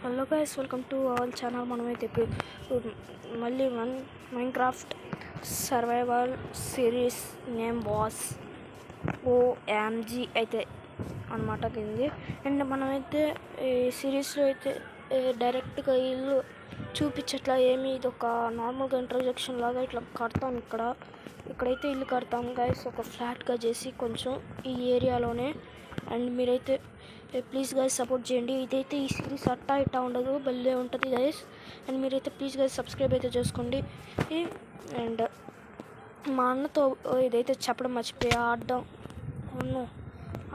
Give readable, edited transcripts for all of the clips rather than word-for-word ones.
Hello guys, welcome to our channel. మనమైతే ఇప్పుడు మళ్ళీ Minecraft survival series name was OMG అయితే అనమాట కింది. అండ్ మనమైతే ఈ సిరీస్లో అయితే డైరెక్ట్గా ఇల్లు చూపించట్లా ఏమి, ఇది ఒక నార్మల్గా ఇంట్రొడక్షన్ లాగా ఇట్లా కడతాం. ఇక్కడైతే ఇల్లు కడతాం గైస్, ఒక ఫ్లాట్గా చేసి కొంచెం ఈ ఏరియాలోనే. అండ్ మీరైతే ప్లీజ్ గైస్ సపోర్ట్ చేయండి. ఇదైతే ఈ సిరీస్ అట్టా ఇట్టా ఉండదు, భలే ఉంటుంది గైస్. అండ్ మీరైతే ప్లీజ్ గైస్ సబ్స్క్రైబ్ అయితే చేసుకోండి. అండ్ మా అన్నతో ఇదైతే చెప్పడం మర్చిపోయా,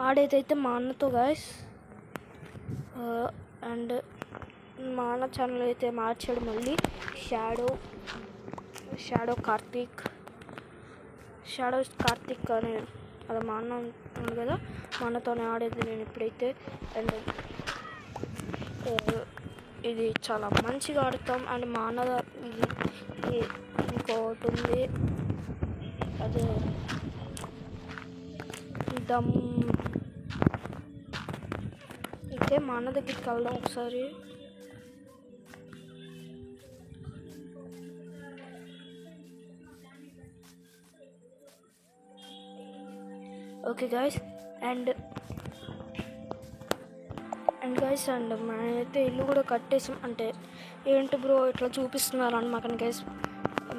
ఆడేదైతే మా అన్నతో గైస్. అండ్ మా అన్న ఛానల్ అయితే మార్చాడు మళ్ళీ, షాడో కార్తిక్ అని. అది మా అన్న ఉంది కదా, మా అన్నతోనే ఆడేది నేను ఇప్పుడైతే. అండ్ ఇది చాలా మంచిగా ఆడుతాం. అండ్ మా అన్న ఇంకోటి ఉంది, అదే దమ్. అయితే మా అన్న దగ్గరికి వెళ్దాం ఒకసారి. ఓకే గైస్, అండ్ మేమైతే ఇల్లు కూడా కట్టేసాం. అంటే ఏంటి బ్రో ఇట్లా చూపిస్తున్నారు అనమాట గైస్.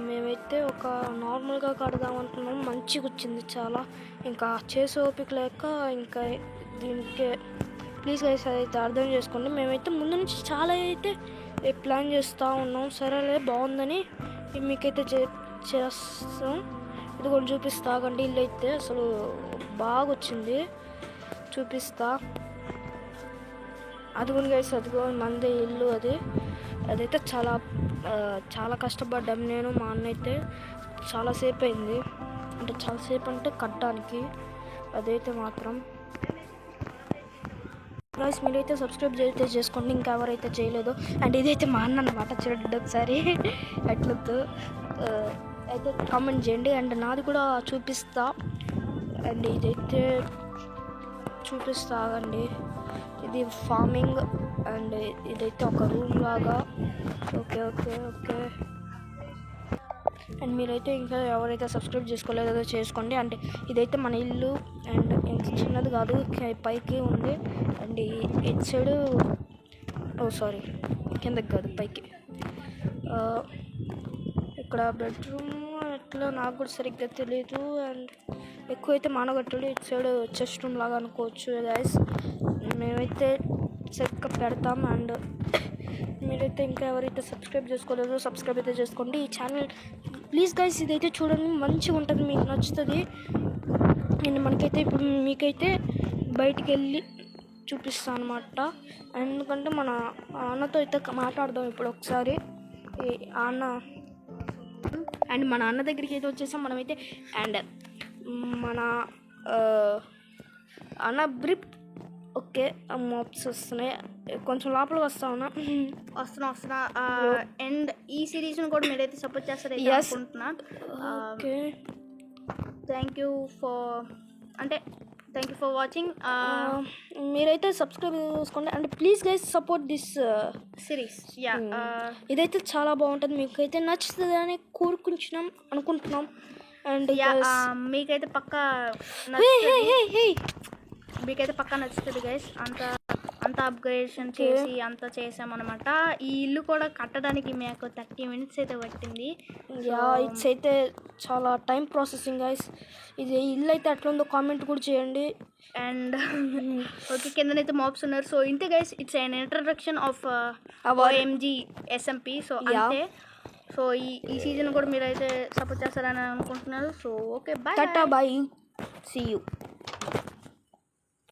మేమైతే ఒక నార్మల్గా కడదాం అనుకున్నాం, మంచిగా వచ్చింది చాలా. ఇంకా చేసే ఓపిక లేక ఇంకా దీనికి ప్లీజ్ గైస్ అదైతే అర్థం చేసుకోండి. మేమైతే ముందు నుంచి చాలా అయితే ప్లాన్ చేస్తూ ఉన్నాం. సరేలే బాగుందని మీకైతే చేస్తాం. ఇది కూడా చూపిస్తా కండి. ఇల్లు అయితే అసలు బాగా వచ్చింది, చూపిస్తా. అదిగోండి గైస్, అదిగో మంది ఇల్లు. అదైతే చాలా కష్టపడ్డాం నేను, మా అన్న అయితే. చాలాసేపు అయింది, అంటే చాలాసేపు అంటే కట్టడానికి. అదైతే మాత్రం గైస్ మీరైతే సబ్స్క్రైబ్ అయితే చేసుకోండి, ఇంకా ఎవరైతే చేయలేదో. అండ్ ఇదైతే మా అన్న అన్నమాట, చూడండి ఒకసారి ఎట్లొద్దు అయితే కామెంట్ చేయండి. అండ్ నాది కూడా చూపిస్తా. అండ్ ఇదైతే చూపిస్తా ఆగండి. ఇది ఫార్మింగ్, అండ్ ఇదైతే ఒక రూమ్ లాగా. ఓకే. అండ్ మీరైతే ఇంకా ఎవరైతే సబ్స్క్రైబ్ చేసుకోలేదో చేసుకోండి. అంటే ఇదైతే మన ఇల్లు. అండ్ ఇంత చిన్నది కాదు, పైకి ఉంది. అండ్ ఇటు సైడు సారీ కిందకి కాదు, పైకి. ఇక్కడ బెడ్రూమ్ ఎట్లా నాకు కూడా సరిగ్గా తెలియదు. అండ్ ఎక్కువైతే మానగట్టుడు, ఇటు సైడ్ చెస్ట్ రూమ్ లాగా అనుకోవచ్చు గైస్. మేమైతే సరిగ్గా పెడతాం. అండ్ మీరైతే ఇంకా ఎవరైతే సబ్స్క్రైబ్ చేసుకోలేదో సబ్స్క్రైబ్ అయితే చేసుకోండి ఈ ఛానల్ ప్లీజ్ గైస్. ఇదైతే చూడండి, మంచిగా ఉంటుంది, మీకు నచ్చుతుంది. అండ్ మనకైతే ఇప్పుడు మీకైతే బయటికి వెళ్ళి చూపిస్తాను అనమాట. ఎందుకంటే మన అన్నతో అయితే మాట్లాడదాం ఇప్పుడు ఒకసారి. అండ్ మన అన్న దగ్గరికి అయితే వచ్చేసాం మనమైతే. అండ్ మన అన్న బ్రిప్. ఓకే, మాప్స్ వస్తున్నాయి, కొంచెం లోపలికి వస్తున్నా. అండ్ ఈ సిరీస్ను కూడా మీరైతే సపోర్ట్ చేస్తారని అనుకుంటున్నా. Okay, thank you for watching. మీరైతే సబ్స్క్రైబ్ చేసుకోండి. And please guys support this series. ఇదైతే చాలా బాగుంటుంది, మీకైతే నచ్చుతుంది అని అనుకుంటున్నాం. అండ్ మీకైతే పక్కా నచ్చుతుంది గైస్. అంత అప్గ్రేడేషన్ చేసి అంతా చేసామన్నమాట. ఈ ఇల్లు కూడా కట్టడానికి మాకు 30 minutes అయితే పట్టింది. ఇట్స్ అయితే చాలా టైం ప్రాసెసింగ్ గైస్. ఇది ఇల్లు అయితే ఎట్లా ఉందో కామెంట్ కూడా చేయండి. అండ్ ఓకే, కిందనైతే మాప్స్ ఉన్నారు. సో ఇంతే guys, it's an introduction of OMG SMP. So అంతే. సో ఈ సీజన్ కూడా మీరైతే సపోర్ట్ చేస్తారని అనుకుంటున్నారు. So okay, bye. Tata, bye, see you.